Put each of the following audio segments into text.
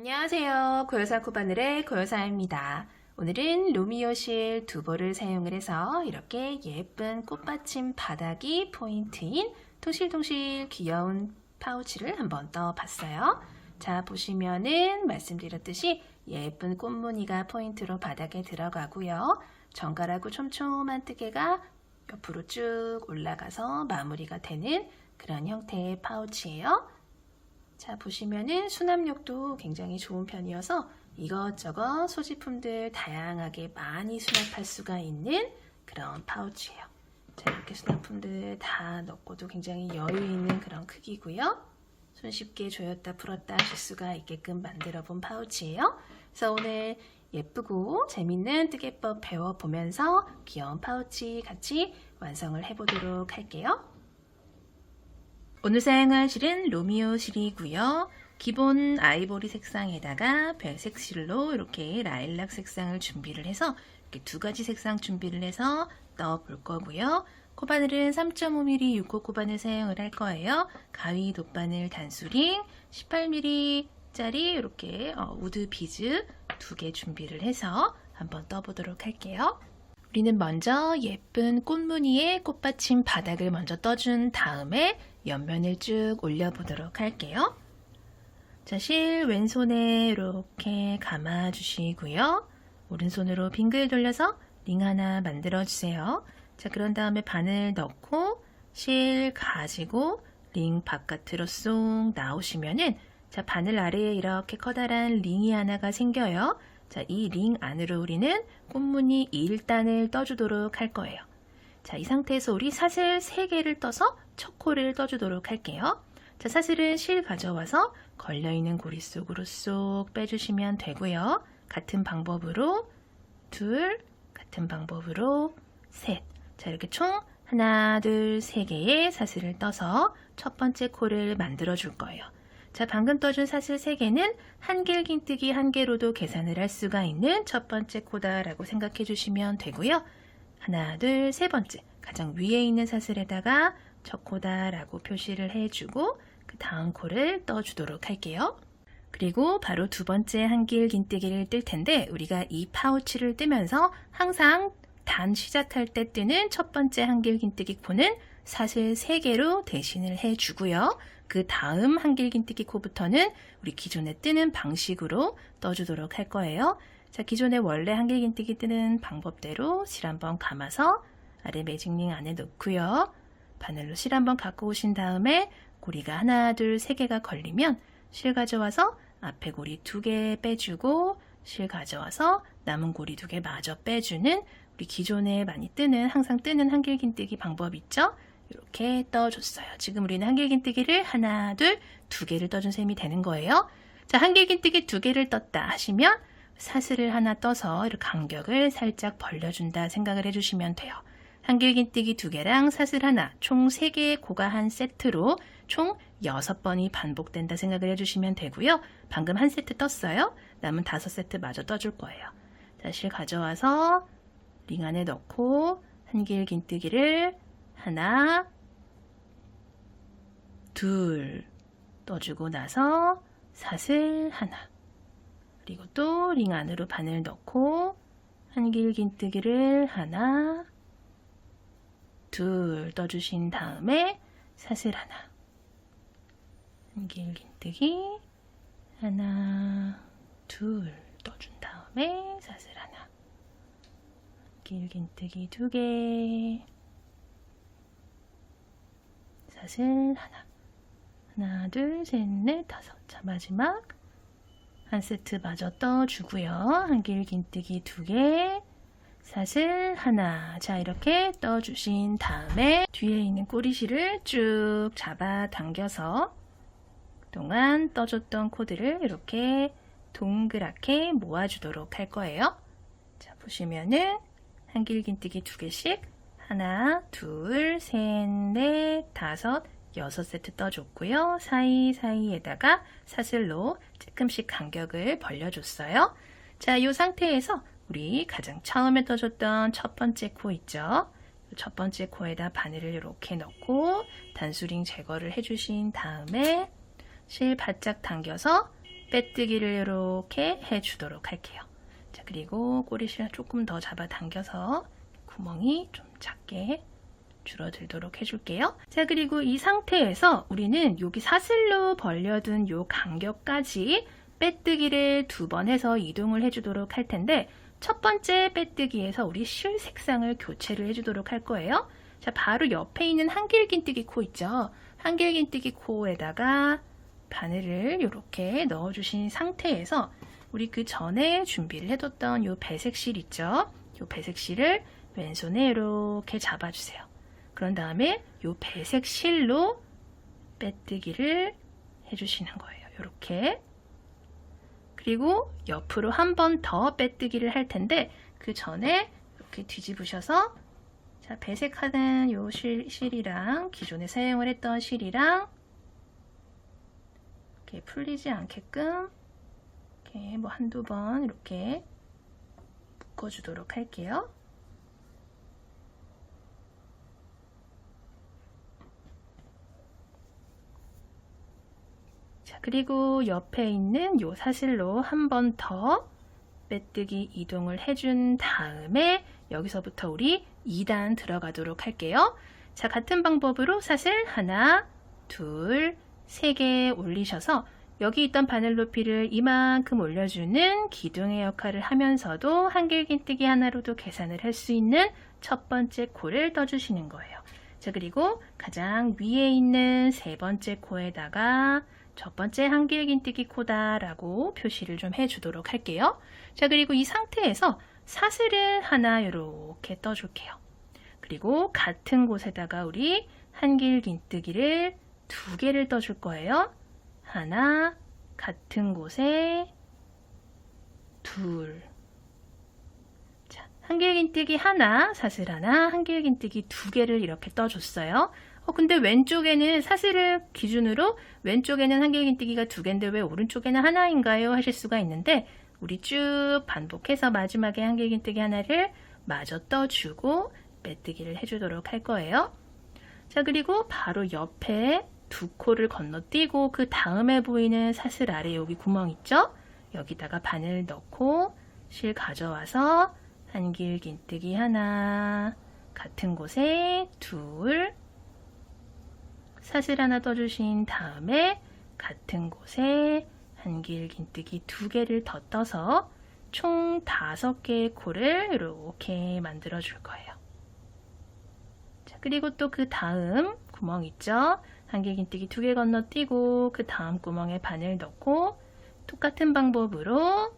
안녕하세요. 고요사 코바늘의 고요사입니다. 오늘은 로미오 실 두보를 사용을 해서 이렇게 예쁜 꽃받침 바닥이 포인트인 통실통실 귀여운 파우치를 한번 떠봤어요. 자, 보시면은 말씀드렸듯이 예쁜 꽃무늬가 포인트로 바닥에 들어가고요. 정갈하고 촘촘한 뜨개가 옆으로 쭉 올라가서 마무리가 되는 그런 형태의 파우치예요. 자, 보시면은 수납력도 굉장히 좋은 편이어서 이것저것 소지품들 다양하게 많이 수납할 수가 있는 그런 파우치예요. 자, 이렇게 수납품들 다 넣고도 굉장히 여유 있는 그런 크기고요. 손쉽게 조였다 풀었다 하실 수가 있게끔 만들어 본 파우치예요. 그래서 오늘 예쁘고 재밌는 뜨개법 배워보면서 귀여운 파우치 같이 완성을 해보도록 할게요. 오늘 사용할 실은 로미오 실이고요. 기본 아이보리 색상에다가 별색 실로 이렇게 라일락 색상을 준비를 해서 이렇게 두 가지 색상 준비를 해서 넣어볼 거고요. 코바늘은 3.5mm 6호 코바늘 사용을 할 거예요. 가위 돗바늘 단수링 18mm짜리 이렇게 우드 비즈 2개 준비를 해서 한번 떠보도록 할게요. 우리는 먼저 예쁜 꽃무늬의 꽃받침 바닥을 먼저 떠준 다음에 옆면을 쭉 올려보도록 할게요. 자, 실 왼손에 이렇게 감아주시고요. 오른손으로 빙글 돌려서 링 하나 만들어주세요. 자, 그런 다음에 바늘 넣고 실 가지고 링 바깥으로 쏙 나오시면은 자, 바늘 아래에 이렇게 커다란 링이 하나가 생겨요. 자, 이 링 안으로 우리는 꽃무늬 1단을 떠주도록 할 거예요. 자, 이 상태에서 우리 사슬 3개를 떠서 첫 코를 떠주도록 할게요. 자, 사슬은 실 가져와서 걸려있는 고리 속으로 쏙 빼주시면 되고요. 같은 방법으로 둘, 같은 방법으로 셋. 자, 이렇게 총 하나, 둘, 3개의 사슬을 떠서 첫 번째 코를 만들어 줄 거예요. 자, 방금 떠준 사슬 3개는 한길긴뜨기 1개로도 계산을 할 수가 있는 첫 번째 코다라고 생각해 주시면 되고요. 하나, 둘, 세 번째 가장 위에 있는 사슬에다가 첫 코다라고 표시를 해주고 그 다음 코를 떠주도록 할게요. 그리고 바로 두 번째 한길긴뜨기를 뜰 텐데 우리가 이 파우치를 뜨면서 항상 단 시작할 때 뜨는 첫 번째 한길긴뜨기 코는 사슬 3개로 대신을 해주고요. 그 다음 한길긴뜨기 코부터는 우리 기존에 뜨는 방식으로 떠주도록 할 거예요. 자, 기존에 원래 한길긴뜨기 뜨는 방법대로 실 한번 감아서 아래 매직링 안에 넣고요. 바늘로 실 한번 갖고 오신 다음에 고리가 하나, 둘, 3개가 걸리면 실 가져와서 앞에 고리 2개 빼주고 실 가져와서 남은 고리 2개 마저 빼주는 우리 기존에 많이 뜨는 항상 뜨는 한길긴뜨기 방법 있죠? 이렇게 떠줬어요. 지금 우리는 한길긴뜨기를 하나, 둘, 2개를 떠준 셈이 되는 거예요. 자, 한길긴뜨기 2개를 떴다 하시면 사슬을 하나 떠서 이렇게 간격을 살짝 벌려준다 생각을 해주시면 돼요. 한길긴뜨기 2개랑 사슬 하나, 총 3개의 코가 한 세트로 총 6번이 반복된다 생각을 해주시면 되고요. 방금 한 세트 떴어요. 남은 5세트 마저 떠줄 거예요. 자, 실 가져와서 링 안에 넣고 한길긴뜨기를 하나, 둘 떠주고 나서 사슬 하나, 그리고 또 링 안으로 바늘 넣고 한길긴뜨기를 하나, 둘 떠주신 다음에 사슬 하나, 한길긴뜨기 하나, 둘 떠준 다음에 사슬 하나, 한길긴뜨기 2개, 사슬 하나, 하나, 둘, 셋, 넷, 다섯. 자, 마지막 한 세트 마저 떠주고요. 한길긴뜨기 2개, 사슬 하나. 자, 이렇게 떠주신 다음에 뒤에 있는 꼬리실을 쭉 잡아 당겨서 그동안 떠줬던 코드를 이렇게 동그랗게 모아주도록 할 거예요. 자, 보시면은 한길긴뜨기 2개씩 하나, 둘, 셋, 넷, 다섯, 6세트 떠줬고요. 사이사이에다가 사슬로 조금씩 간격을 벌려줬어요. 자, 이 상태에서 우리 가장 처음에 떠줬던 첫 번째 코 있죠? 첫 번째 코에다 바늘을 이렇게 넣고 단수링 제거를 해주신 다음에 실 바짝 당겨서 빼뜨기를 이렇게 해주도록 할게요. 자, 그리고 꼬리실 조금 더 잡아당겨서 구멍이 좀 작게 줄어들도록 해줄게요. 자, 그리고 이 상태에서 우리는 여기 사슬로 벌려둔 요 간격까지 빼뜨기를 2번 해서 이동을 해주도록 할 텐데, 첫 번째 빼뜨기에서 우리 실 색상을 교체를 해주도록 할 거예요. 자, 바로 옆에 있는 한길긴뜨기 코 있죠? 한길긴뜨기 코에다가 바늘을 이렇게 넣어주신 상태에서 우리 그 전에 준비를 해뒀던 요 배색 실 있죠? 요 배색 실을 왼손에 이렇게 잡아주세요. 그런 다음에 요 배색 실로 빼뜨기를 해주시는 거예요. 이렇게. 그리고 옆으로 한 번 더 빼뜨기를 할 텐데, 그 전에 이렇게 뒤집으셔서, 자, 배색하는 요 실이랑 기존에 사용을 했던 실이랑 이렇게 풀리지 않게끔 이렇게 뭐 한두 번 이렇게 묶어주도록 할게요. 자, 그리고 옆에 있는 요 사슬로 한 번 더 빼뜨기 이동을 해준 다음에 여기서부터 우리 2단 들어가도록 할게요. 자, 같은 방법으로 사슬 하나, 둘, 3개 올리셔서 여기 있던 바늘 높이를 이만큼 올려주는 기둥의 역할을 하면서도 한길긴뜨기 하나로도 계산을 할 수 있는 첫 번째 코를 떠주시는 거예요. 자, 그리고 가장 위에 있는 3번째 코에다가 첫 번째 한길긴뜨기 코다라고 표시를 좀 해주도록 할게요. 자, 그리고 이 상태에서 사슬을 하나 이렇게 떠줄게요. 그리고 같은 곳에다가 우리 한길긴뜨기를 2개를 떠줄 거예요. 하나, 같은 곳에 둘. 자, 한길긴뜨기 하나, 사슬 하나, 한길긴뜨기 2개를 이렇게 떠줬어요. 근데 왼쪽에는 사슬을 기준으로 왼쪽에는 한길긴뜨기가 2개인데 왜 오른쪽에는 하나인가요? 하실 수가 있는데, 우리 쭉 반복해서 마지막에 한길긴뜨기 하나를 마저 떠주고 빼뜨기를 해주도록 할 거예요. 자, 그리고 바로 옆에 2코를 건너뛰고 그 다음에 보이는 사슬 아래 여기 구멍 있죠? 여기다가 바늘 넣고 실 가져와서 한길긴뜨기 하나, 같은 곳에 둘, 사슬 하나 떠주신 다음에 같은 곳에 한길긴뜨기 2개를 더 떠서 총 5개의 코를 이렇게 만들어 줄 거예요. 자, 그리고 또 그 다음 구멍 있죠? 한길긴뜨기 2개 건너뛰고 그 다음 구멍에 바늘 넣고 똑같은 방법으로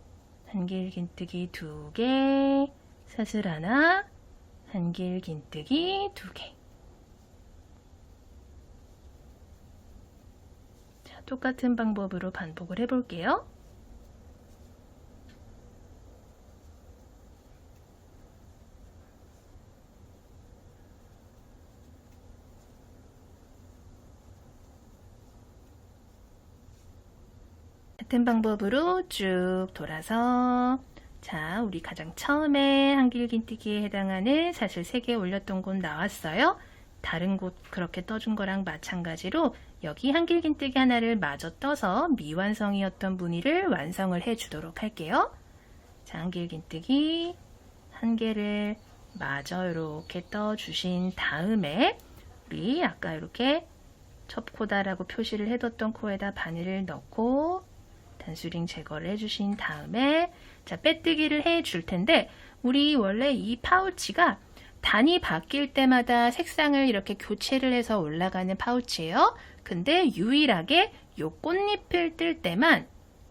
한길긴뜨기 2개, 사슬 하나, 한길긴뜨기 2개. 자, 똑같은 방법으로 반복을 해볼게요. 같은 방법으로 쭉 돌아서, 자, 우리 가장 처음에 한길긴뜨기에 해당하는 사슬 3개 올렸던 곳 나왔어요. 다른 곳 그렇게 떠준 거랑 마찬가지로 여기 한길긴뜨기 하나를 마저 떠서 미완성이었던 무늬를 완성을 해주도록 할게요. 자, 한길긴뜨기 1개를 마저 이렇게 떠주신 다음에 우리 아까 이렇게 첫 코다라고 표시를 해뒀던 코에다 바늘을 넣고 단수링 제거를 해주신 다음에, 자, 빼뜨기를 해줄 텐데, 우리 원래 이 파우치가 단이 바뀔 때마다 색상을 이렇게 교체를 해서 올라가는 파우치예요. 근데 유일하게 요 꽃잎을 뜰 때만,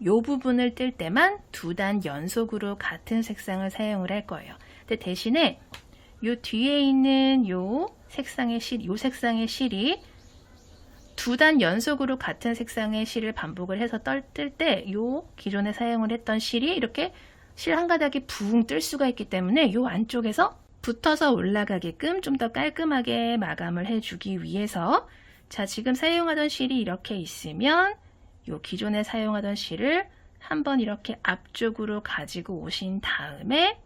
요 부분을 뜰 때만 2단 연속으로 같은 색상을 사용을 할 거예요. 근데 대신에 요 뒤에 있는 요 색상의 실이 2단 연속으로 같은 색상의 실을 반복을 해서 뜰 때 요 기존에 사용을 했던 실이 이렇게 실 한 가닥이 붕 뜰 수가 있기 때문에 요 안쪽에서 붙어서 올라가게끔 좀 더 깔끔하게 마감을 해주기 위해서, 자, 지금 사용하던 실이 이렇게 있으면 요 기존에 사용하던 실을 한번 이렇게 앞쪽으로 가지고 오신 다음에,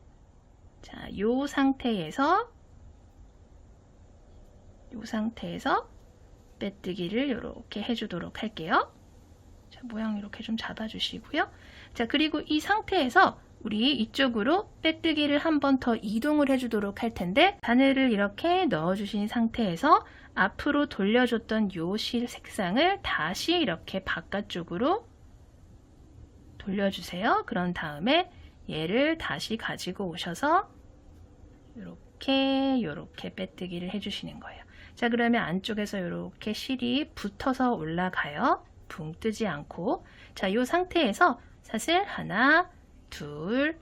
자, 요 상태에서 빼뜨기를 이렇게 해주도록 할게요. 자, 모양 이렇게 좀 잡아주시고요. 자, 그리고 이 상태에서 우리 이쪽으로 빼뜨기를 한 번 더 이동을 해주도록 할 텐데, 바늘을 이렇게 넣어주신 상태에서 앞으로 돌려줬던 요 실 색상을 다시 이렇게 바깥쪽으로 돌려주세요. 그런 다음에 얘를 다시 가지고 오셔서 요렇게 빼뜨기를 해주시는 거예요. 자, 그러면 안쪽에서 요렇게 실이 붙어서 올라가요. 붕 뜨지 않고. 자, 요 상태에서 사슬 하나, 둘,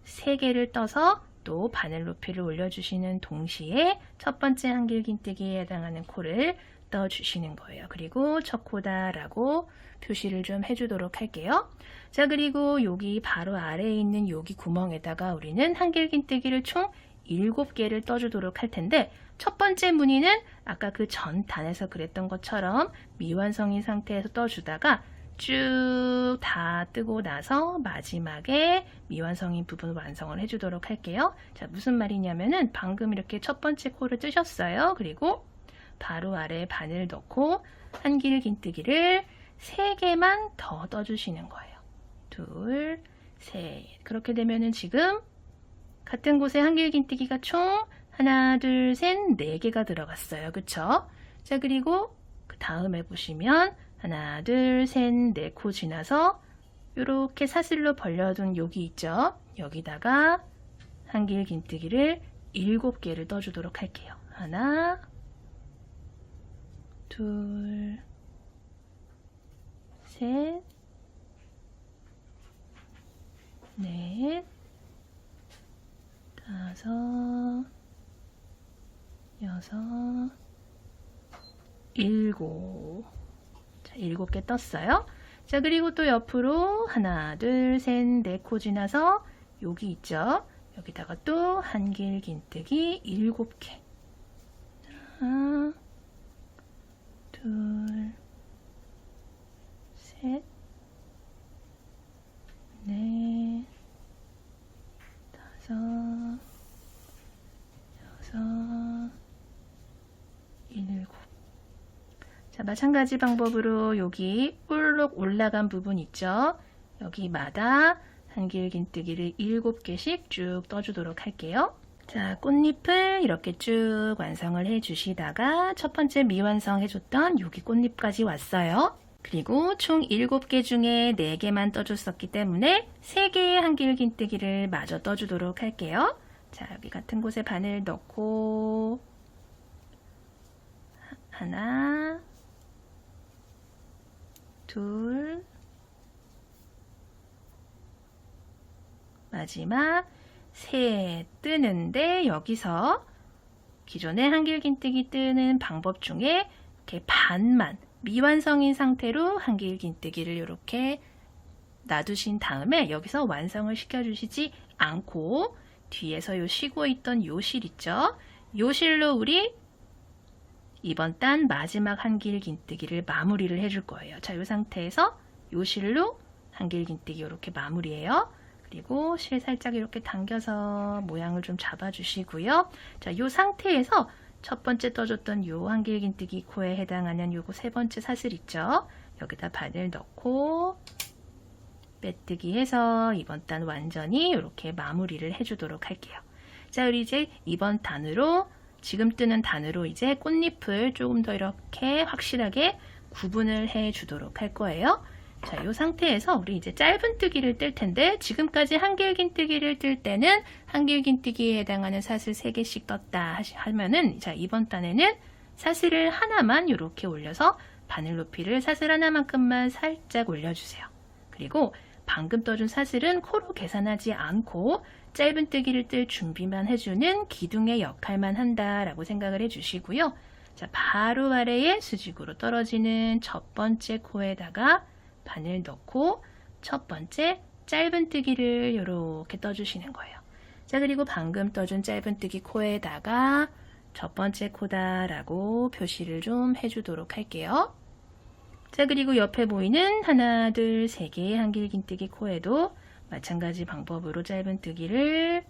세 개를 떠서 또 바늘 높이를 올려주시는 동시에 첫 번째 한길긴뜨기에 해당하는 코를 떠주시는 거예요. 그리고 첫 코다 라고 표시를 좀 해주도록 할게요. 자, 그리고 여기 바로 아래에 있는 여기 구멍에다가 우리는 한길긴뜨기를 총 7개를 떠주도록 할 텐데, 첫 번째 무늬는 아까 그 전 단에서 그랬던 것처럼 미완성인 상태에서 떠주다가 쭉 다 뜨고 나서 마지막에 미완성인 부분 완성을 해주도록 할게요. 자, 무슨 말이냐면은 방금 이렇게 첫 번째 코를 뜨셨어요. 그리고 바로 아래에 바늘 넣고 한길긴뜨기를 3개만 더 떠주시는 거예요. 둘, 셋. 그렇게 되면은 지금 같은 곳에 한길긴뜨기가 총 하나, 둘, 셋, 4개가 들어갔어요. 그쵸? 자, 그리고 그 다음에 보시면 하나, 둘, 셋, 4코 지나서 이렇게 사슬로 벌려둔 여기 있죠? 여기다가 한길긴뜨기를 7개를 떠주도록 할게요. 하나, 둘, 셋, 넷, 다섯, 여섯, 7. 자, 7개 떴어요. 자, 그리고 또 옆으로 하나, 둘, 셋, 4코 지나서 여기 있죠? 여기다가 또 한길긴뜨기 7개. 하나, 둘, 셋, 넷, 다섯, 여섯, 7. 자, 마찬가지 방법으로 여기 볼록 올라간 부분 있죠? 여기마다 한길긴뜨기를 7개씩 쭉 떠주도록 할게요. 자, 꽃잎을 이렇게 쭉 완성을 해주시다가 첫 번째 미완성 해줬던 여기 꽃잎까지 왔어요. 그리고 총 7개 중에 4개만 떠줬었기 때문에 3개의 한길긴뜨기를 마저 떠주도록 할게요. 자, 여기 같은 곳에 바늘 넣고 하나, 둘, 마지막 셋 뜨는데, 여기서 기존의 한길긴뜨기 뜨는 방법 중에 이렇게 반만 미완성인 상태로 한길긴뜨기를 이렇게 놔두신 다음에 여기서 완성을 시켜주시지 않고 뒤에서 요 쉬고 있던 요 실 있죠? 요 실로 우리 이번 단 마지막 한길긴뜨기를 마무리를 해줄 거예요. 자, 이 상태에서 요 실로 한길긴뜨기 이렇게 마무리해요. 그리고 실 살짝 이렇게 당겨서 모양을 좀 잡아주시고요. 자, 이 상태에서 첫 번째 떠줬던 요 한길긴뜨기 코에 해당하는 요거 3번째 사슬 있죠? 여기다 바늘 넣고 빼뜨기 해서 이번 단 완전히 이렇게 마무리를 해주도록 할게요. 자, 우리 이제 이번 단으로 지금 뜨는 단으로 이제 꽃잎을 조금 더 이렇게 확실하게 구분을 해 주도록 할 거예요. 자, 이 상태에서 우리 이제 짧은뜨기를 뜰 텐데, 지금까지 한길긴뜨기를 뜰 때는 한길긴뜨기에 해당하는 사슬 3개씩 떴다 하면은, 자, 이번 단에는 사슬을 하나만 이렇게 올려서 바늘 높이를 사슬 하나만큼만 살짝 올려주세요. 그리고 방금 떠준 사슬은 코로 계산하지 않고 짧은뜨기를 뜰 준비만 해주는 기둥의 역할만 한다라고 생각을 해주시고요. 자, 바로 아래에 수직으로 떨어지는 첫 번째 코에다가 바늘 넣고 첫 번째 짧은뜨기를 이렇게 떠주시는 거예요. 자, 그리고 방금 떠준 짧은뜨기 코에다가 첫 번째 코다라고 표시를 좀 해주도록 할게요. 자, 그리고 옆에 보이는 하나, 둘, 3개의 한길긴뜨기 코에도 마찬가지 방법으로 짧은뜨기를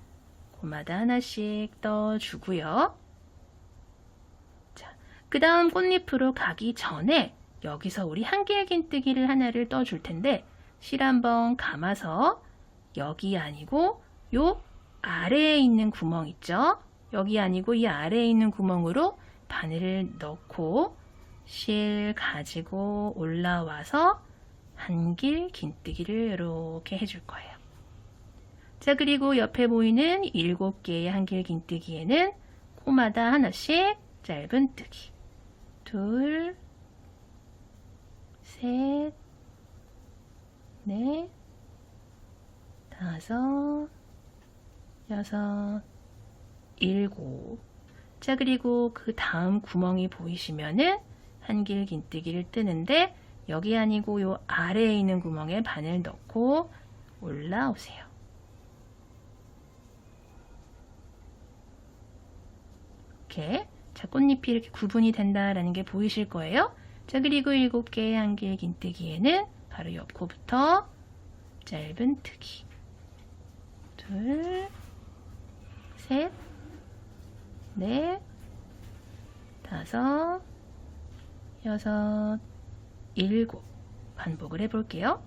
코마다 하나씩 떠주고요. 자, 그 다음 꽃잎으로 가기 전에 여기서 우리 한길긴뜨기를 하나를 떠줄 텐데 실 한번 감아서 여기 아니고 요 아래에 있는 구멍 있죠? 여기 아니고 이 아래에 있는 구멍으로 바늘을 넣고 실 가지고 올라와서 한길긴뜨기를 이렇게 해줄 거예요. 자, 그리고 옆에 보이는 7개의 한길긴뜨기에는 코마다 하나씩 짧은뜨기. 둘, 셋, 넷, 다섯, 여섯, 일곱. 자, 그리고 그 다음 구멍이 보이시면은 한길긴뜨기를 뜨는데 여기 아니고 요 아래에 있는 구멍에 바늘 넣고 올라오세요. 이렇게. 자, 꽃잎이 이렇게 구분이 된다라는 게 보이실 거예요. 자, 그리고 7개의 한길긴뜨기에는 바로 옆 코부터 짧은뜨기. 둘, 셋, 넷, 다섯, 여섯, 7 반복을 해볼게요.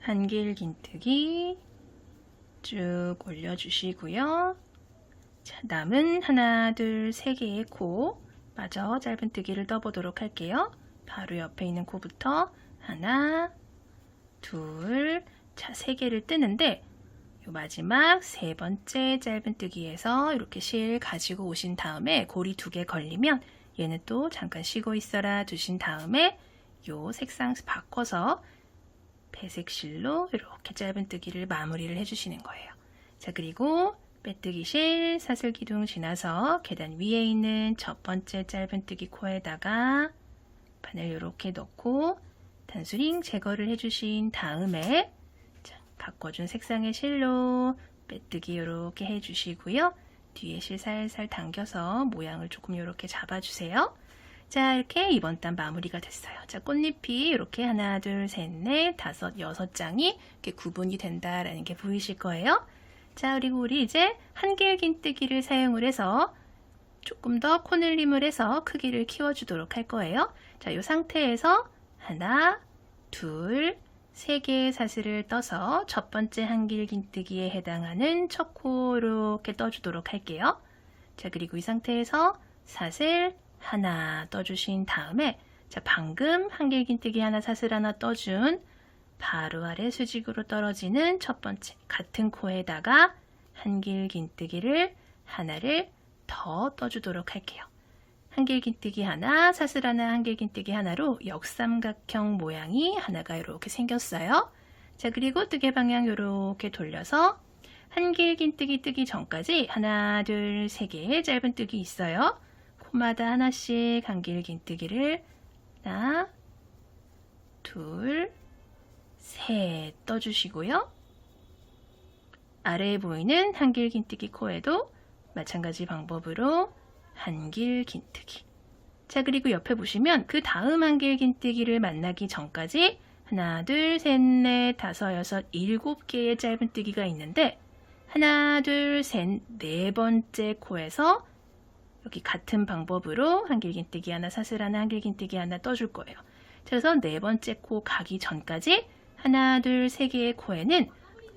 한길긴뜨기 쭉 올려주시고요. 자, 남은 하나, 둘, 3개의 코 마저 짧은뜨기를 떠보도록 할게요. 바로 옆에 있는 코부터 하나, 둘, 자, 3개를 뜨는데 요 마지막 3번째 짧은뜨기에서 이렇게 실 가지고 오신 다음에 고리 2개 걸리면 얘는 또 잠깐 쉬고 있어라 두신 다음에 요 색상 바꿔서 배색 실로 이렇게 짧은뜨기를 마무리를 해주시는 거예요. 자, 그리고 빼뜨기 실 사슬 기둥 지나서 계단 위에 있는 첫 번째 짧은뜨기 코에다가 바늘 이렇게 넣고 단수링 제거를 해주신 다음에 자, 바꿔준 색상의 실로 빼뜨기 이렇게 해주시고요. 뒤에 실 살살 당겨서 모양을 조금 이렇게 잡아주세요. 자, 이렇게 이번 단 마무리가 됐어요. 자, 꽃잎이 이렇게 하나, 둘, 셋, 넷, 다섯, 6장이 이렇게 구분이 된다라는 게 보이실 거예요. 자, 그리고 우리 이제 한길긴뜨기를 사용을 해서 조금 더 코늘림을 해서 크기를 키워주도록 할 거예요. 자, 이 상태에서 하나, 둘, 3개의 사슬을 떠서 첫 번째 한길긴뜨기에 해당하는 첫 코 이렇게 떠주도록 할게요. 자, 그리고 이 상태에서 사슬 하나 떠주신 다음에 자, 방금 한길긴뜨기 하나 사슬 하나 떠준 바로 아래 수직으로 떨어지는 첫 번째 같은 코에다가 한길긴뜨기를 하나를 더 떠주도록 할게요. 한길긴뜨기 하나, 사슬 하나, 한길긴뜨기 하나로 역삼각형 모양이 하나가 이렇게 생겼어요. 자, 그리고 뜨개 방향 이렇게 돌려서 한길긴뜨기 뜨기 전까지 하나, 둘, 3개의 짧은뜨기 있어요. 코마다 하나씩 한길긴뜨기를 하나, 둘, 셋 떠주시고요. 아래에 보이는 한길긴뜨기 코에도 마찬가지 방법으로 한길긴뜨기. 자, 그리고 옆에 보시면 그 다음 한길긴뜨기를 만나기 전까지 하나, 둘, 셋, 넷, 다섯, 여섯, 7개의 짧은뜨기가 있는데 하나, 둘, 셋, 4번째 코에서 여기 같은 방법으로 한길긴뜨기 하나, 사슬 하나, 한길긴뜨기 하나 떠줄 거예요. 그래서 4번째 코 가기 전까지 하나, 둘, 3개의 코에는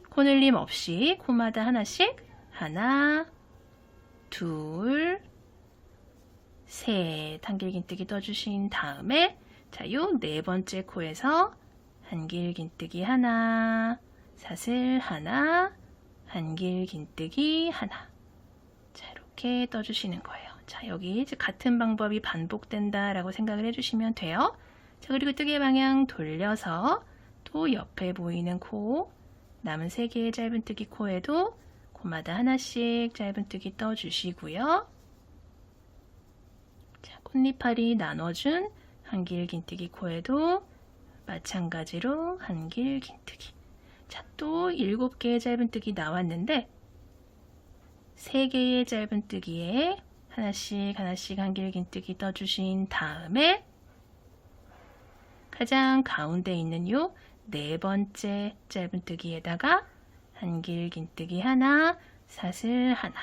코늘림 없이 코마다 하나씩 하나, 둘, 셋 한길긴뜨기 떠주신 다음에 자, 요 4번째 코에서 한길긴뜨기 하나, 사슬 하나, 한길긴뜨기 하나. 자, 이렇게 떠주시는 거예요. 자, 여기 이제 같은 방법이 반복된다라고 생각을 해주시면 돼요. 자, 그리고 뜨개 방향 돌려서 또 옆에 보이는 코, 남은 3개의 짧은뜨기 코에도 코마다 하나씩 짧은뜨기 떠주시고요. 자, 꽃잎알이 나눠준 한길긴뜨기 코에도 마찬가지로 한길긴뜨기. 자, 또 7개의 짧은뜨기 나왔는데 3개의 짧은뜨기에 하나씩 한길긴뜨기 떠주신 다음에 가장 가운데 있는 요 4번째 짧은뜨기에다가 한길긴뜨기 하나, 사슬 하나,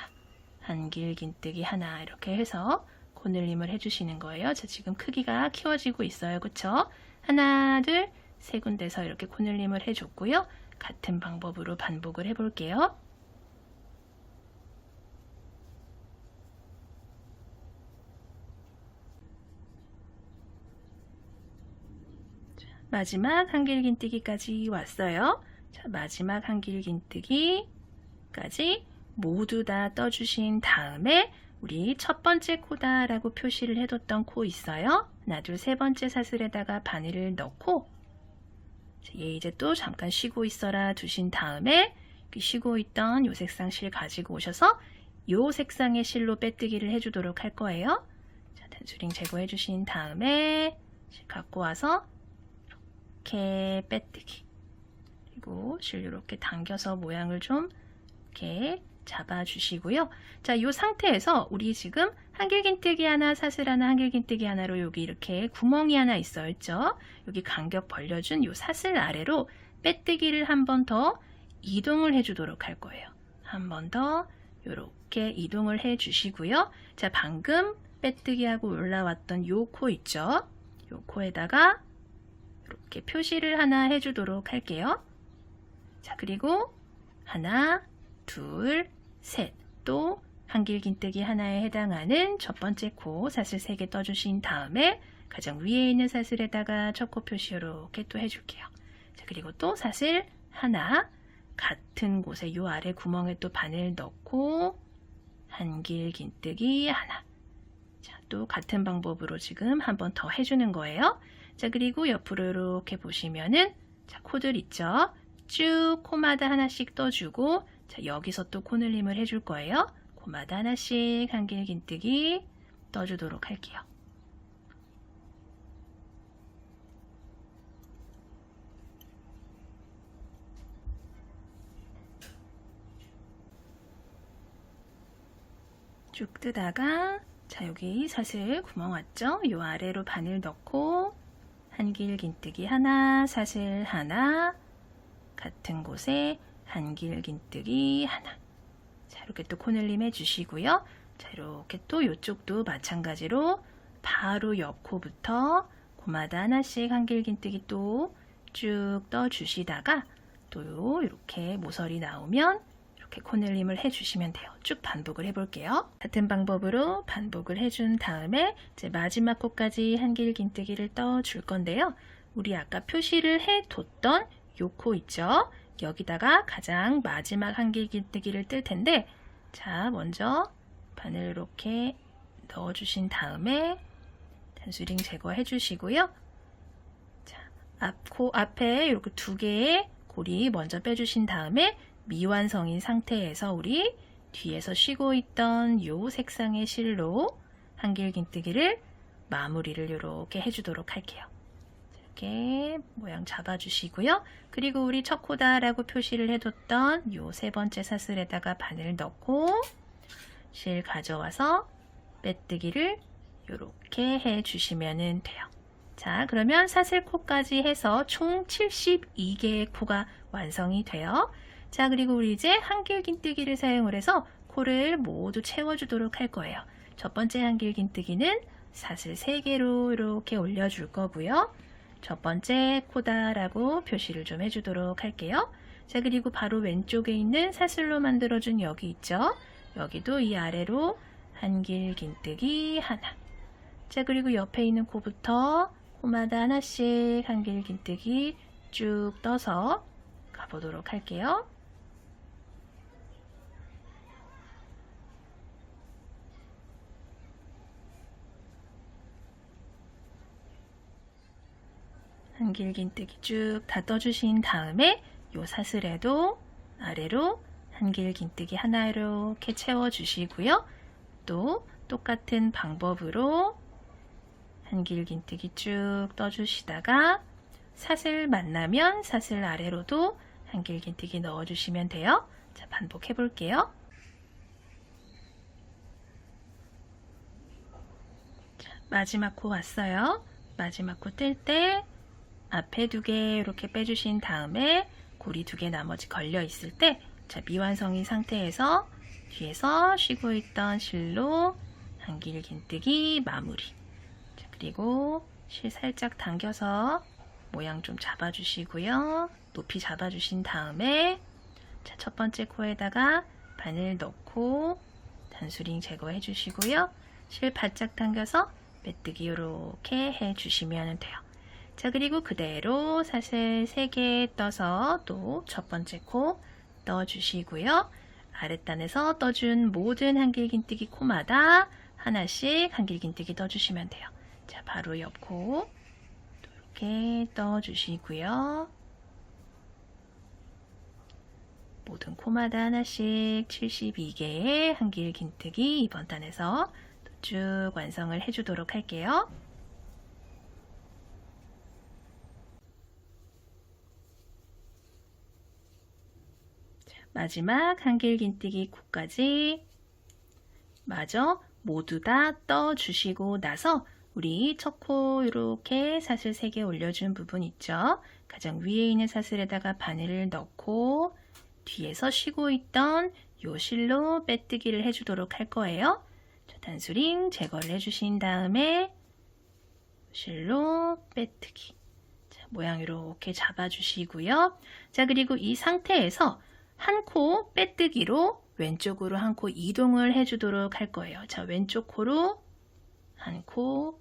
한길긴뜨기 하나 이렇게 해서 코늘림을 해주시는 거예요. 자, 지금 크기가 키워지고 있어요. 그쵸? 하나, 둘, 세 군데서 이렇게 코늘림을 해줬고요. 같은 방법으로 반복을 해볼게요. 자, 마지막 한길긴뜨기까지 왔어요. 자, 마지막 한길긴뜨기까지 모두 다 떠주신 다음에 우리 첫 번째 코다 라고 표시를 해뒀던 코 있어요. 하나, 둘, 세 번째 사슬에다가 바늘을 넣고 얘 이제 또 잠깐 쉬고 있어라 두신 다음에 쉬고 있던 요 색상 실 가지고 오셔서 요 색상의 실로 빼뜨기를 해주도록 할 거예요. 자, 단수링 제거해 주신 다음에 실 갖고 와서 이렇게 빼뜨기, 그리고 실 이렇게 당겨서 모양을 좀 이렇게 잡아주시고요. 자, 이 상태에서 우리 지금 한길긴뜨기 하나, 사슬 하나, 한길긴뜨기 하나로 여기 이렇게 구멍이 하나 있었죠. 여기 간격 벌려준 이 사슬 아래로 빼뜨기를 한 번 더 이동을 해주도록 할 거예요. 한 번 더 이렇게 이동을 해주시고요. 자, 방금 빼뜨기하고 올라왔던 요 코 있죠. 요 코에다가 이렇게 표시를 하나 해주도록 할게요. 자, 그리고 하나, 둘, 셋, 또 한길긴뜨기 하나에 해당하는 첫 번째 코 사슬 3개 떠주신 다음에 가장 위에 있는 사슬에다가 첫 코 표시 이렇게 또 해줄게요. 자, 그리고 또 사슬 하나, 같은 곳에 요 아래 구멍에 또 바늘 넣고 한길긴뜨기 하나. 자, 또 같은 방법으로 지금 한 번 더 해주는 거예요. 자, 그리고 옆으로 이렇게 보시면은 자, 코들 있죠. 쭉 코마다 하나씩 떠주고, 자, 여기서 또 코늘림을 해줄 거예요. 코마다 하나씩 한길긴뜨기 떠주도록 할게요. 쭉 뜨다가 자, 여기 사슬 구멍 왔죠? 요 아래로 바늘 넣고 한길긴뜨기 하나, 사슬 하나, 같은 곳에 한길긴뜨기 하나. 자, 이렇게 또 코늘림 해주시고요. 자, 이렇게 또 이쪽도 마찬가지로 바로 옆 코부터 코마다 하나씩 한길긴뜨기 또 쭉 떠주시다가 또 이렇게 모서리 나오면 이렇게 코늘림을 해주시면 돼요. 쭉 반복을 해볼게요. 같은 방법으로 반복을 해준 다음에 이제 마지막 코까지 한길긴뜨기를 떠줄 건데요. 우리 아까 표시를 해뒀던 요 코 있죠? 여기다가 가장 마지막 한길긴뜨기를 뜰 텐데, 자, 먼저 바늘 이렇게 넣어주신 다음에 단수링 제거해 주시고요. 자, 앞코 앞에 이렇게 2개의 고리 먼저 빼주신 다음에 미완성인 상태에서 우리 뒤에서 쉬고 있던 요 색상의 실로 한길긴뜨기를 마무리를 이렇게 해주도록 할게요. 이렇게 모양 잡아주시고요. 그리고 우리 첫 코다 라고 표시를 해뒀던 요 3번째 사슬에다가 바늘 넣고 실 가져와서 빼뜨기를 이렇게 해주시면 돼요. 자, 그러면 사슬 코까지 해서 총 72개의 코가 완성이 돼요. 자, 그리고 우리 이제 한길긴뜨기를 사용을 해서 코를 모두 채워주도록 할 거예요. 첫 번째 한길긴뜨기는 사슬 3개로 이렇게 올려줄 거고요. 첫 번째 코다 라고 표시를 좀 해주도록 할게요. 자, 그리고 바로 왼쪽에 있는 사슬로 만들어준 여기 있죠. 여기도 이 아래로 한길긴뜨기 하나. 자, 그리고 옆에 있는 코부터 코마다 하나씩 한길긴뜨기 쭉 떠서 가보도록 할게요. 한길긴뜨기 쭉 다 떠주신 다음에 요 사슬에도 아래로 한길긴뜨기 하나 이렇게 채워주시고요. 또 똑같은 방법으로 한길긴뜨기 쭉 떠주시다가 사슬 만나면 사슬 아래로도 한길긴뜨기 넣어주시면 돼요. 자, 반복해 볼게요. 자, 마지막 코 왔어요. 마지막 코 뜰 때 앞에 2개 이렇게 빼주신 다음에 고리 2개 나머지 걸려 있을 때, 자, 미완성인 상태에서 뒤에서 쉬고 있던 실로 한길긴뜨기 마무리. 자, 그리고 실 살짝 당겨서 모양 좀 잡아주시고요. 높이 잡아주신 다음에 자, 첫 번째 코에다가 바늘 넣고 단수링 제거해 주시고요. 실 바짝 당겨서 빼뜨기 이렇게 해주시면 돼요. 자, 그리고 그대로 사슬 3개 떠서 또 첫 번째 코 떠주시고요. 아랫단에서 떠준 모든 한길긴뜨기 코마다 하나씩 한길긴뜨기 떠주시면 돼요. 자, 바로 옆 코 이렇게 떠주시고요. 모든 코마다 하나씩 72개의 한길긴뜨기 이번 단에서 쭉 완성을 해주도록 할게요. 자, 마지막 한길긴뜨기 코까지 마저 모두 다 떠주시고 나서 우리 첫 코 이렇게 사슬 3개 올려준 부분 있죠? 가장 위에 있는 사슬에다가 바늘을 넣고 뒤에서 쉬고 있던 요 실로 빼뜨기를 해주도록 할 거예요. 자, 단수링 제거를 해주신 다음에 실로 빼뜨기. 자, 모양 이렇게 잡아주시고요. 자, 그리고 이 상태에서 한 코 빼뜨기로 왼쪽으로 한 코 이동을 해주도록 할 거예요. 자, 왼쪽 코로 한 코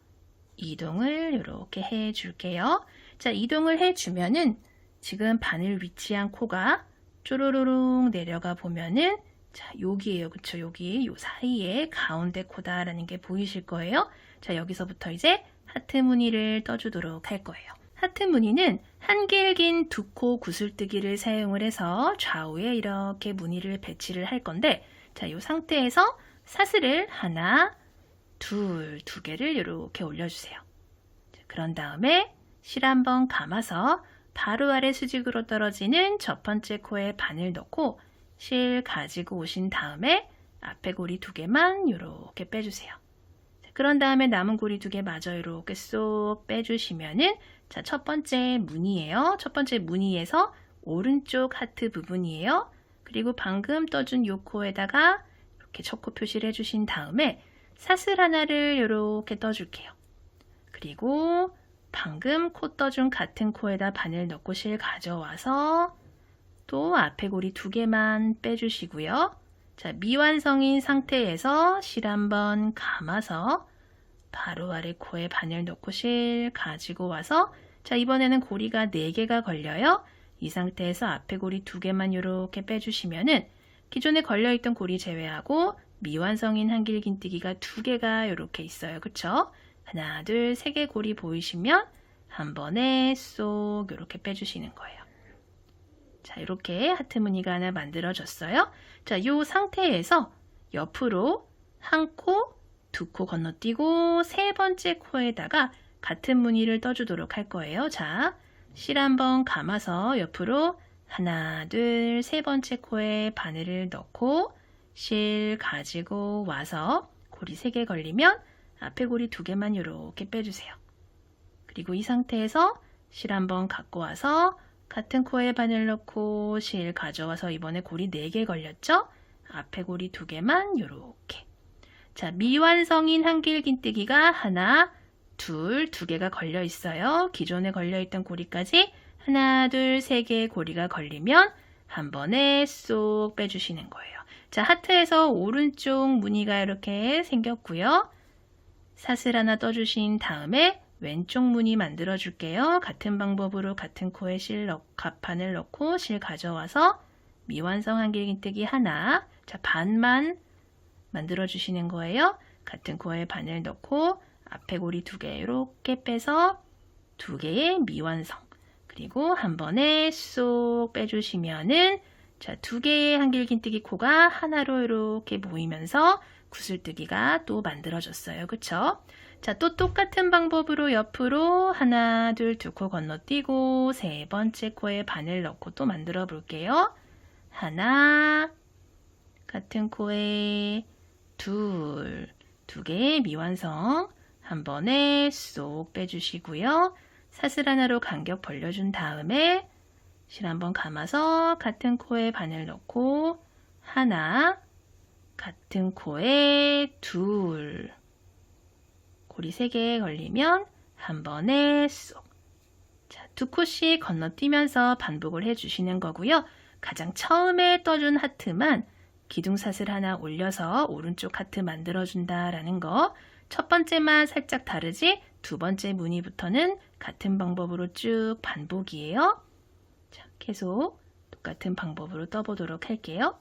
이동을 이렇게 해줄게요. 자, 이동을 해주면은 지금 바늘 위치한 코가 쪼로로롱 내려가 보면은 자, 여기에요. 그쵸? 여기 요 사이에 가운데 코다라는 게 보이실 거예요. 자, 여기서부터 이제 하트 무늬를 떠주도록 할 거예요. 하트 무늬는 한길긴 2코 구슬뜨기를 사용을 해서 좌우에 이렇게 무늬를 배치를 할 건데 자, 이 상태에서 사슬을 하나, 두 개를 이렇게 올려주세요. 자, 그런 다음에 실 한번 감아서 바로 아래 수직으로 떨어지는 첫 번째 코에 바늘 넣고 실 가지고 오신 다음에 앞에 고리 2개만 이렇게 빼주세요. 자, 그런 다음에 남은 고리 2개 마저 이렇게 쏙 빼주시면은 자, 첫 번째 무늬예요. 첫 번째 무늬에서 오른쪽 하트 부분이에요. 그리고 방금 떠준 요 코에다가 이렇게 첫 코 표시를 해주신 다음에 사슬 하나를 이렇게 떠줄게요. 그리고 방금 코 떠준 같은 코에다 바늘 넣고 실 가져와서 또 앞에 고리 2개만 빼주시고요. 자, 미완성인 상태에서 실 한번 감아서 바로 아래 코에 바늘 넣고 실 가지고 와서 자, 이번에는 고리가 4개가 걸려요. 이 상태에서 앞에 고리 2개만 이렇게 빼주시면은 기존에 걸려있던 고리 제외하고 미완성인 한길긴뜨기가 2개가 이렇게 있어요. 그쵸? 하나, 둘, 3개 고리 보이시면 한 번에 쏙 이렇게 빼주시는 거예요. 자, 이렇게 하트 무늬가 하나 만들어졌어요. 자, 이 상태에서 옆으로 한 코, 2코 건너뛰고 세 번째 코에다가 같은 무늬를 떠주도록 할 거예요. 자, 실 한번 감아서 옆으로 하나, 둘, 세 번째 코에 바늘을 넣고 실 가지고 와서 고리 3개 걸리면 앞에 고리 2개만 이렇게 빼주세요. 그리고 이 상태에서 실 한번 갖고 와서 같은 코에 바늘 넣고 실 가져와서 이번에 고리 4개 걸렸죠? 앞에 고리 2개만 이렇게. 자, 미완성인 한길긴뜨기가 하나, 둘, 2개가 걸려 있어요. 기존에 걸려있던 고리까지 하나, 둘, 3개의 고리가 걸리면 한 번에 쏙 빼주시는 거예요. 자, 하트에서 오른쪽 무늬가 이렇게 생겼고요. 사슬 하나 떠주신 다음에 왼쪽 무늬 만들어 줄게요. 같은 방법으로 같은 코에 바늘 넣고 실 가져와서 미완성 한길긴뜨기 하나, 자, 반만 만들어 주시는 거예요. 같은 코에 바늘 넣고 앞에 고리 2개 이렇게 빼서 2개의 미완성. 그리고 한 번에 쏙 빼주시면은 자, 2개의 한길긴뜨기 코가 하나로 이렇게 모이면서 구슬뜨기가 또 만들어졌어요. 그쵸? 자, 또 똑같은 방법으로 옆으로 하나, 둘, 2코 건너뛰고 세 번째 코에 바늘 넣고 또 만들어 볼게요. 하나, 같은 코에 둘, 2개의 미완성. 한 번에 쏙 빼주시고요. 사슬 하나로 간격 벌려준 다음에 실 한번 감아서 같은 코에 바늘 넣고 하나, 같은 코에 둘, 고리 3개 걸리면 한 번에 쏙. 자, 2코씩 건너뛰면서 반복을 해주시는 거고요. 가장 처음에 떠준 하트만 기둥사슬 하나 올려서 오른쪽 하트 만들어준다라는 거. 첫 번째만 살짝 다르지 두 번째 무늬부터는 같은 방법으로 쭉 반복이에요. 자, 계속 똑같은 방법으로 떠보도록 할게요.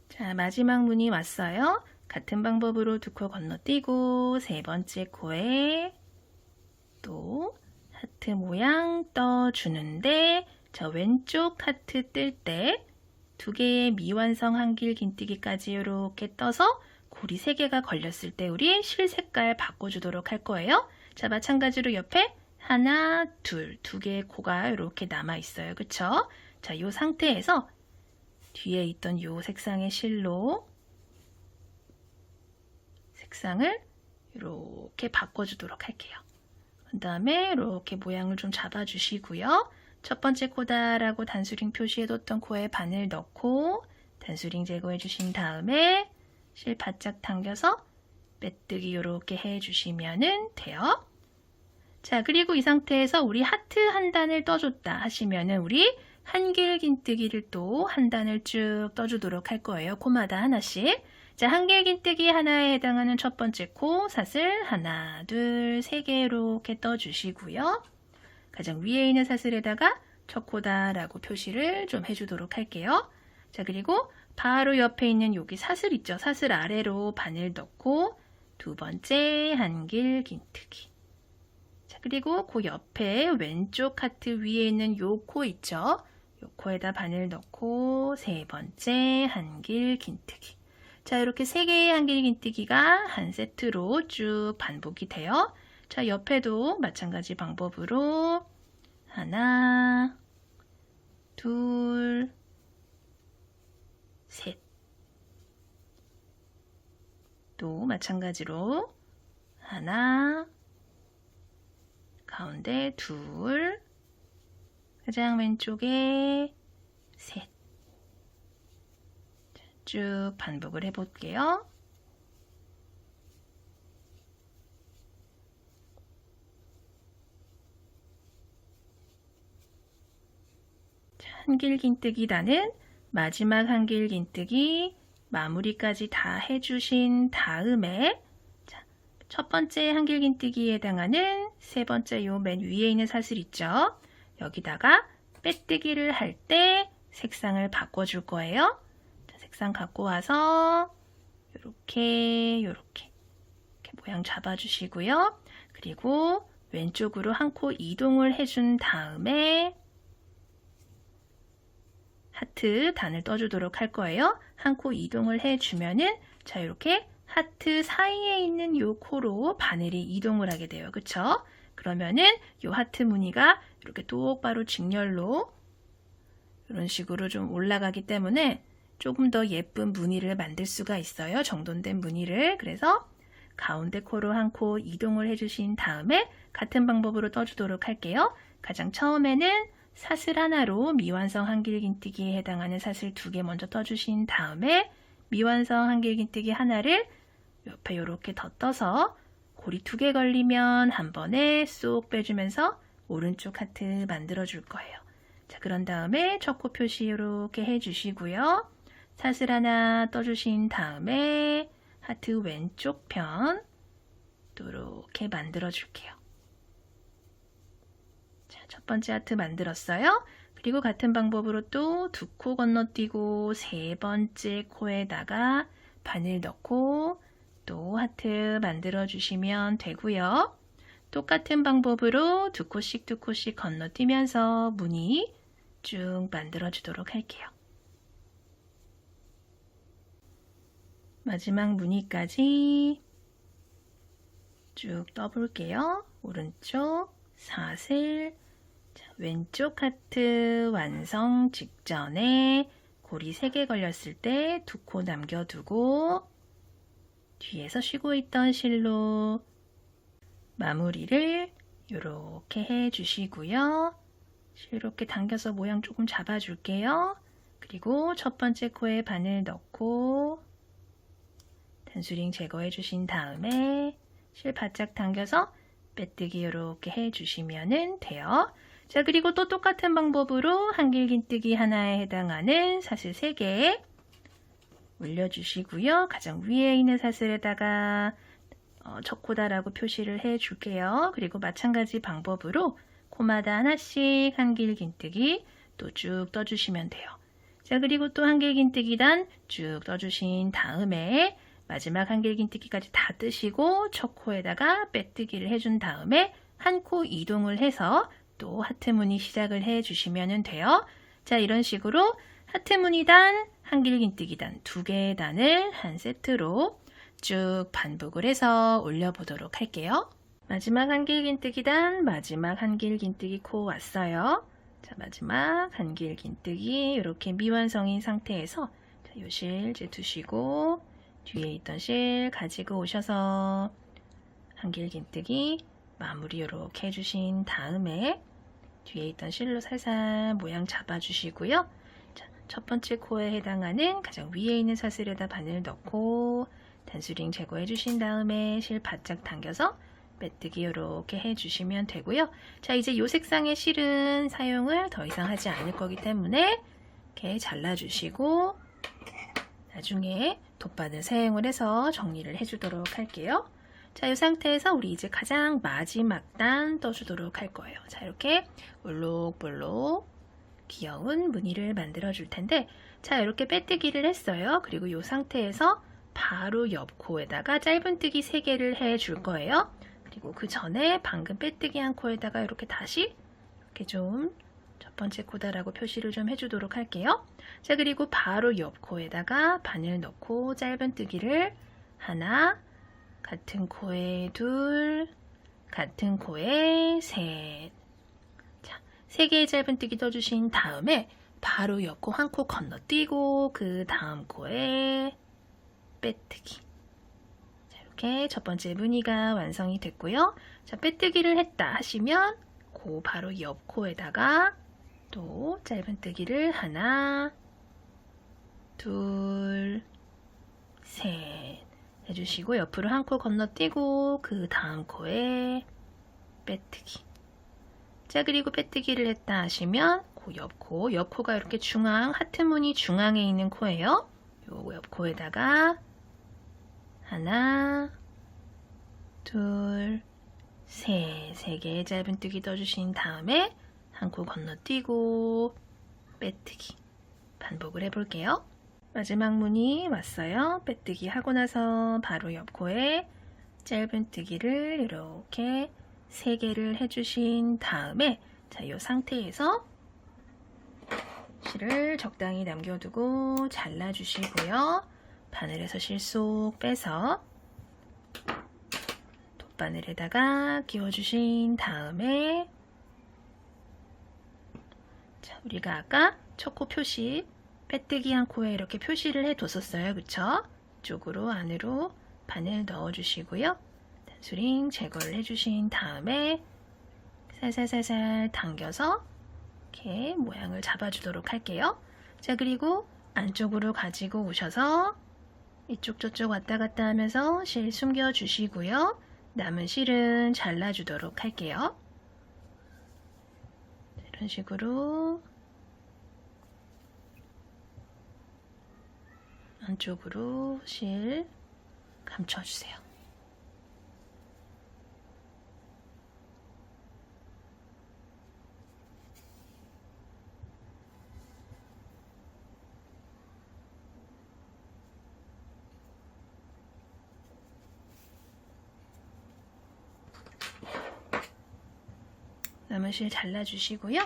자, 마지막 무늬 왔어요. 같은 방법으로 2코 건너뛰고 3번째 코에 또 하트 모양 떠주는데 저 왼쪽 하트 뜰 때 2개의 미완성 한길 긴뜨기까지 이렇게 떠서 고리 3개가 걸렸을 때 우리 실 색깔 바꿔주도록 할 거예요. 자, 마찬가지로 옆에 하나, 둘, 2개의 코가 이렇게 남아 있어요. 그쵸? 자, 이 상태에서 뒤에 있던 이 색상의 실로 색상을 이렇게 바꿔주도록 할게요. 그 다음에 이렇게 모양을 좀 잡아주시고요. 첫 번째 코다라고 단수링 표시해뒀던 코에 바늘 넣고 단수링 제거해 주신 다음에 실 바짝 당겨서 빼뜨기 이렇게 해주시면 돼요. 자, 그리고 이 상태에서 우리 하트 한 단을 떠줬다 하시면은 우리 한길 긴뜨기를 또 한 단을 쭉 떠주도록 할 거예요. 코마다 하나씩. 자, 한길 긴뜨기 하나에 해당하는 첫 번째 코 사슬 하나, 둘, 3개 이렇게 떠주시고요. 가장 위에 있는 사슬에다가 첫 코다라고 표시를 좀 해주도록 할게요. 자, 그리고 바로 옆에 있는 여기 사슬 있죠? 사슬 아래로 바늘 넣고 2번째 한길 긴뜨기. 자, 그리고 그 옆에 왼쪽 하트 위에 있는 요 코 있죠? 요 코에다 바늘 넣고 3번째 한길 긴뜨기. 자, 이렇게 3개의 한길 긴뜨기가 한 세트로 쭉 반복이 돼요. 자, 옆에도 마찬가지 방법으로 하나, 둘, 셋. 또 마찬가지로 하나, 가운데 둘, 가장 왼쪽에 셋. 쭉 반복을 해볼게요. 한길 긴뜨기 단은 마지막 한길 긴뜨기 마무리까지 다 해주신 다음에 첫 번째 한길 긴뜨기에 해당하는 3번째 요 맨 위에 있는 사슬 있죠? 여기다가 빼뜨기를 할 때 색상을 바꿔줄 거예요. 자, 색상 갖고 와서 이렇게 모양 잡아주시고요. 그리고 왼쪽으로 한 코 이동을 해준 다음에 하트 단을 떠주도록 할 거예요. 한 코 이동을 해주면은 자, 이렇게 하트 사이에 있는 요 코로 바늘이 이동을 하게 돼요. 그쵸? 그러면은 요 하트 무늬가 이렇게 똑바로 직렬로 이런 식으로 좀 올라가기 때문에 조금 더 예쁜 무늬를 만들 수가 있어요. 정돈된 무늬를. 그래서 가운데 코로 한 코 이동을 해주신 다음에 같은 방법으로 떠주도록 할게요. 가장 처음에는 사슬 하나로 미완성 한길 긴뜨기에 해당하는 사슬 2개 먼저 떠주신 다음에 미완성 한길 긴뜨기 하나를 옆에 이렇게 더 떠서 고리 2개 걸리면 한 번에 쏙 빼주면서 오른쪽 하트 만들어 줄 거예요. 자, 그런 다음에 첫 코 표시 이렇게 해주시고요. 사슬 하나 떠주신 다음에 하트 왼쪽 편 또 이렇게 만들어 줄게요. 자, 첫 번째 하트 만들었어요. 그리고 같은 방법으로 또 2코 건너뛰고 3번째 코에다가 바늘 넣고 또 하트 만들어 주시면 되고요. 똑같은 방법으로 2코씩 건너뛰면서 무늬 쭉 만들어 주도록 할게요. 마지막 무늬까지 쭉 떠볼게요. 오른쪽 사슬, 자, 왼쪽 하트 완성 직전에 고리 3개 걸렸을 때 2코 남겨두고 뒤에서 쉬고 있던 실로 마무리를 이렇게 해주시고요. 이렇게 당겨서 모양 조금 잡아줄게요. 그리고 첫 번째 코에 바늘 넣고 단수링 제거해 주신 다음에 실 바짝 당겨서 빼뜨기 이렇게 해주시면 돼요. 자, 그리고 또 똑같은 방법으로 한길긴뜨기 하나에 해당하는 사슬 3개 올려주시고요. 가장 위에 있는 사슬에다가 첫 코다라고 표시를 해줄게요. 그리고 마찬가지 방법으로 코마다 하나씩 한길긴뜨기 또 쭉 떠주시면 돼요. 자, 그리고 또 한길긴뜨기단 쭉 떠주신 다음에 마지막 한길긴뜨기까지 다 뜨시고 첫 코에다가 빼뜨기를 해준 다음에 한 코 이동을 해서 또 하트 무늬 시작을 해주시면 돼요. 자, 이런 식으로 하트 무늬단, 한길긴뜨기단 2개의 단을 한 세트로 쭉 반복을 해서 올려보도록 할게요. 마지막 한길긴뜨기단, 마지막 한길긴뜨기 코 왔어요. 자, 마지막 한길긴뜨기 이렇게 미완성인 상태에서 요 실 이제 두시고 뒤에 있던 실 가지고 오셔서 한길긴뜨기 마무리 이렇게 해주신 다음에 뒤에 있던 실로 살살 모양 잡아주시고요. 자, 첫 번째 코에 해당하는 가장 위에 있는 사슬에다 바늘 넣고 단수링 제거해 주신 다음에 실 바짝 당겨서 빼뜨기 이렇게 해주시면 되고요. 자, 이제 이 색상의 실은 사용을 더 이상 하지 않을 거기 때문에 이렇게 잘라주시고 나중에 돗바늘 사용을 해서 정리를 해주도록 할게요. 자, 이 상태에서 우리 이제 가장 마지막 단 떠주도록 할 거예요. 자, 이렇게 볼록볼록 귀여운 무늬를 만들어 줄 텐데, 자, 이렇게 빼뜨기를 했어요. 그리고 이 상태에서 바로 옆 코에다가 짧은뜨기 3개를 해 줄 거예요. 그리고 그 전에 방금 빼뜨기 한 코에다가 이렇게 다시 이렇게 좀 첫 번째 코다라고 표시를 좀 해주도록 할게요. 자, 그리고 바로 옆 코에다가 바늘 넣고 짧은뜨기를 하나, 같은 코에 2, 같은 코에 3. 자, 3개의 짧은뜨기 떠주신 다음에 바로 옆 코 한 코 건너뛰고 그 다음 코에 빼뜨기. 자, 이렇게 첫 번째 무늬가 완성이 됐고요. 자, 빼뜨기를 했다 하시면 그 바로 옆 코에다가 또 짧은뜨기를 하나, 둘, 셋 해주시고 옆으로 한 코 건너뛰고 그 다음 코에 빼뜨기. 자, 그리고 빼뜨기를 했다 하시면 그 옆 코가 이렇게 중앙 하트 무늬 중앙에 있는 코예요. 요 옆 코에다가 하나, 둘, 셋, 3개의 짧은뜨기 떠주신 다음에 한 코 건너뛰고 빼뜨기 반복을 해볼게요. 마지막 무늬 왔어요. 빼뜨기 하고 나서 바로 옆 코에 짧은뜨기를 이렇게 3개를 해주신 다음에 자, 이 상태에서 실을 적당히 남겨두고 잘라주시고요. 바늘에서 실 쏙 빼서 돗바늘에다가 끼워주신 다음에 자, 우리가 아까 첫 코 표시 빼뜨기 한 코에 이렇게 표시를 해뒀었어요. 그쵸? 이쪽으로 안으로 바늘 넣어주시고요. 단수링 제거를 해주신 다음에 살살살살 당겨서 이렇게 모양을 잡아주도록 할게요. 자, 그리고 안쪽으로 가지고 오셔서 이쪽 저쪽 왔다 갔다 하면서 실 숨겨주시고요. 남은 실은 잘라주도록 할게요. 이런 식으로 안쪽으로 실 감춰주세요. 남은 실 잘라주시고요.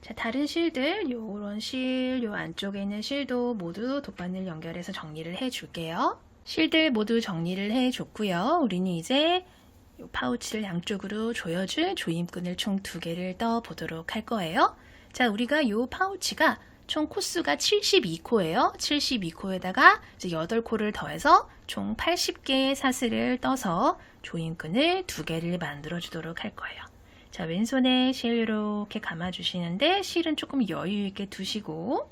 자, 다른 실들, 요런 실, 요 안쪽에 있는 실도 모두 돗바늘 연결해서 정리를 해줄게요. 실들 모두 정리를 해줬고요. 우리는 이제 이 파우치를 양쪽으로 조여줄 조임끈을 총 2개를 떠보도록 할 거예요. 자, 우리가 이 파우치가 총 코수가 72코예요. 72코에다가 이제 8코를 더해서 총 80개의 사슬을 떠서 조임끈을 2개를 만들어 주도록 할 거예요. 자, 왼손에 실 이렇게 감아주시는데 실은 조금 여유 있게 두시고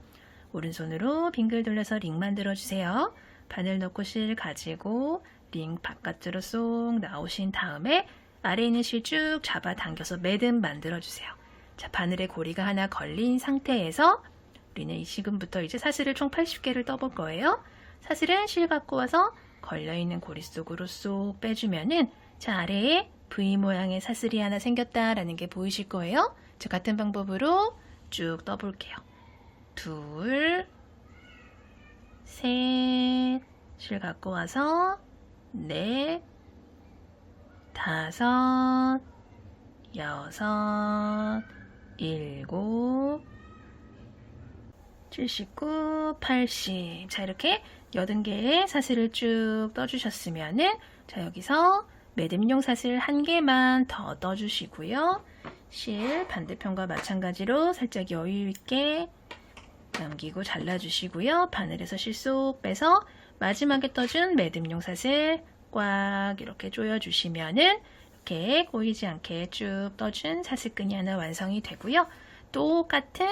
오른손으로 빙글 돌려서 링 만들어 주세요. 바늘 넣고 실 가지고 링 바깥으로 쏙 나오신 다음에 아래에 있는 실 쭉 잡아당겨서 매듭 만들어 주세요. 자, 바늘에 고리가 하나 걸린 상태에서 우리는 지금부터 이제 사슬을 총 80개를 떠볼 거예요. 사슬은 실 갖고 와서 걸려있는 고리 속으로 쏙 빼주면은 자, 아래에 V 모양의 사슬이 하나 생겼다라는 게 보이실 거예요. 자, 같은 방법으로 쭉 떠볼게요. 2, 셋, 실 갖고 와서 4, 5, 6, 7, 79, 80. 자, 이렇게 80개의 사슬을 쭉 떠주셨으면은 자, 여기서 매듭용 사슬 1개만 더 떠주시고요. 실 반대편과 마찬가지로 살짝 여유 있게 남기고 잘라주시고요. 바늘에서 실 쏙 빼서 마지막에 떠준 매듭용 사슬 꽉 이렇게 조여주시면은 이렇게 꼬이지 않게 쭉 떠준 사슬끈이 하나 완성이 되고요. 똑같은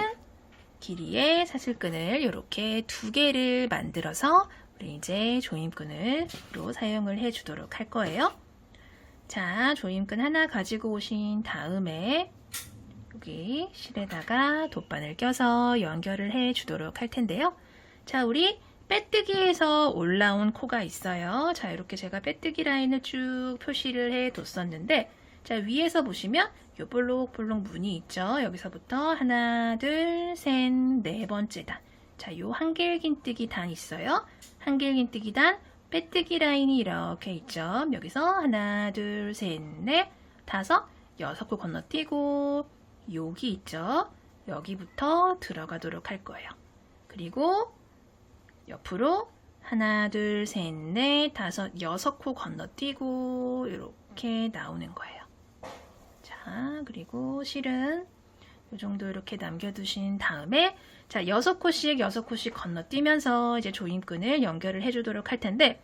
길이의 사슬끈을 이렇게 2개를 만들어서 우리 이제 조임끈으로 사용을 해주도록 할 거예요. 자, 조임끈 하나 가지고 오신 다음에 여기 실에다가 돗바늘 껴서 연결을 해주도록 할 텐데요. 자, 우리 빼뜨기에서 올라온 코가 있어요. 자, 이렇게 제가 빼뜨기 라인을 쭉 표시를 해뒀었는데 자, 위에서 보시면 요 볼록볼록 무늬 있죠. 여기서부터 하나, 둘, 셋, 4번째 단. 자, 요 한길긴뜨기 단 있어요. 한길긴뜨기 단, 빼뜨기 라인이 이렇게 있죠. 여기서 하나, 둘, 셋, 넷, 5, 6코 건너뛰고 여기 있죠. 여기부터 들어가도록 할 거예요. 그리고 옆으로 하나, 둘, 셋, 넷, 5, 6코 건너뛰고 이렇게 나오는 거예요. 자, 그리고 실은 이 정도 이렇게 남겨두신 다음에 자, 6코씩 건너뛰면서 이제 조임끈을 연결을 해주도록 할 텐데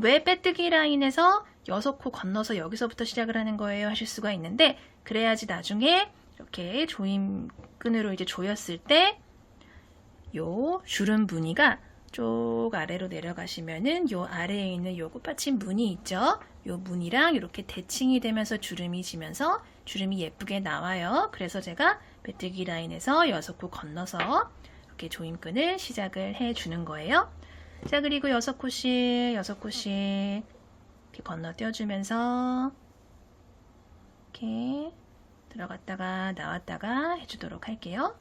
왜 빼뜨기 라인에서 6코 건너서 여기서부터 시작을 하는 거예요 하실 수가 있는데 그래야지 나중에 이렇게 조임끈으로 이제 조였을 때 요 주름 무늬가 쪽 아래로 내려가시면은 요 아래에 있는 요 꽃받침 무늬 있죠? 요 무늬랑 이렇게 대칭이 되면서 주름이 지면서 주름이 예쁘게 나와요. 그래서 제가 빼뜨기 라인에서 6코 건너서 이렇게 조임끈을 시작을 해주는 거예요. 자, 그리고 6코씩 이렇게 건너뛰어주면서 이렇게 들어갔다가 나왔다가 해주도록 할게요.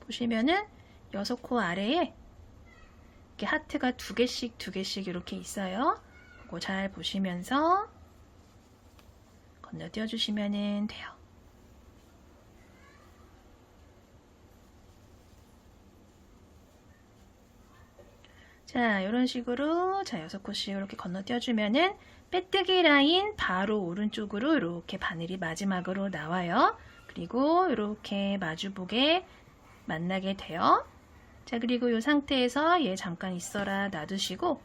보시면은 6코 아래에 이렇게 하트가 2개씩 이렇게 있어요. 그거 잘 보시면서 건너뛰어 주시면 돼요. 자, 이런 식으로 자 6코씩 이렇게 건너뛰어 주면은 빼뜨기 라인 바로 오른쪽으로 이렇게 바늘이 마지막으로 나와요. 그리고 이렇게 마주보게 만나게 돼요. 자, 그리고 이 상태에서 얘 잠깐 있어라 놔두시고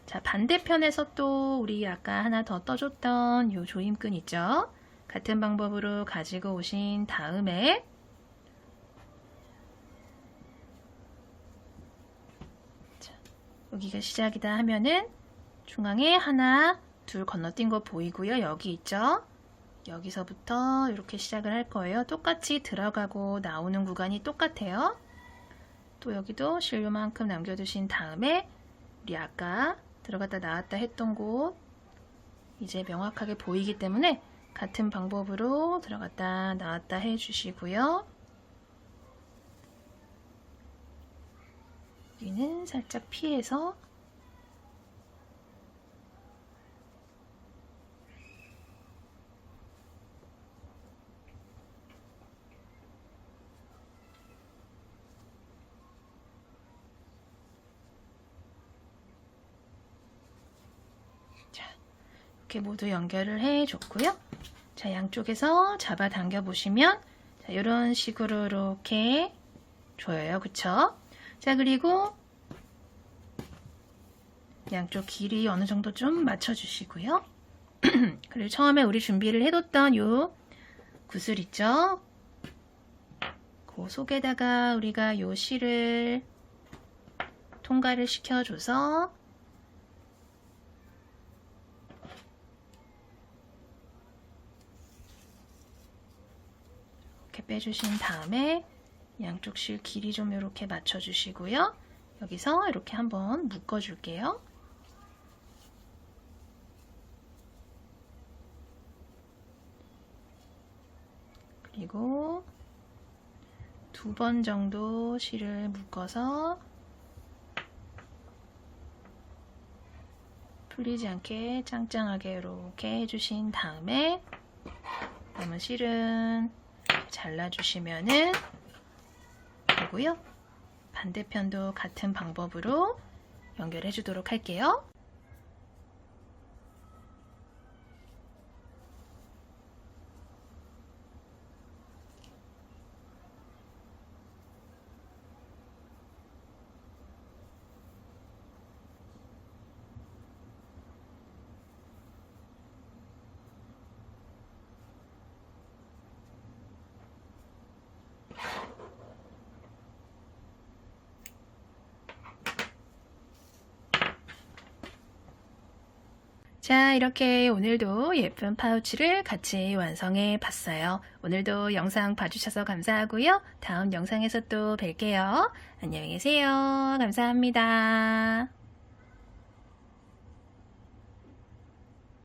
자, 반대편에서 또 우리 아까 하나 더 떠줬던 이 조임끈 있죠? 같은 방법으로 가지고 오신 다음에 자, 여기가 시작이다 하면은 중앙에 하나, 둘 건너뛴 거 보이고요. 여기 있죠? 여기서부터 이렇게 시작을 할 거예요. 똑같이 들어가고 나오는 구간이 똑같아요. 또 여기도 실 요만큼 남겨두신 다음에 우리 아까 들어갔다 나왔다 했던 곳 이제 명확하게 보이기 때문에 같은 방법으로 들어갔다 나왔다 해주시고요. 여기는 살짝 피해서 이렇게 모두 연결을 해줬고요. 자, 양쪽에서 잡아 당겨 보시면 자, 이런 식으로 이렇게 조여요. 그쵸? 자, 그리고 양쪽 길이 어느 정도 좀 맞춰주시고요. 그리고 처음에 우리 준비를 해뒀던 요 구슬 있죠? 그 속에다가 우리가 요 실을 통과를 시켜줘서 이렇게 빼주신 다음에 양쪽 실 길이 좀 이렇게 맞춰주시고요. 여기서 이렇게 한번 묶어줄게요. 그리고 2번 정도 실을 묶어서 풀리지 않게 짱짱하게 이렇게 해주신 다음에 남은 실은 잘라주시면은 되고요. 반대편도 같은 방법으로 연결해 주도록 할게요. 자, 이렇게 오늘도 예쁜 파우치를 같이 완성해 봤어요. 오늘도 영상 봐주셔서 감사하고요. 다음 영상에서 또 뵐게요. 안녕히 계세요. 감사합니다.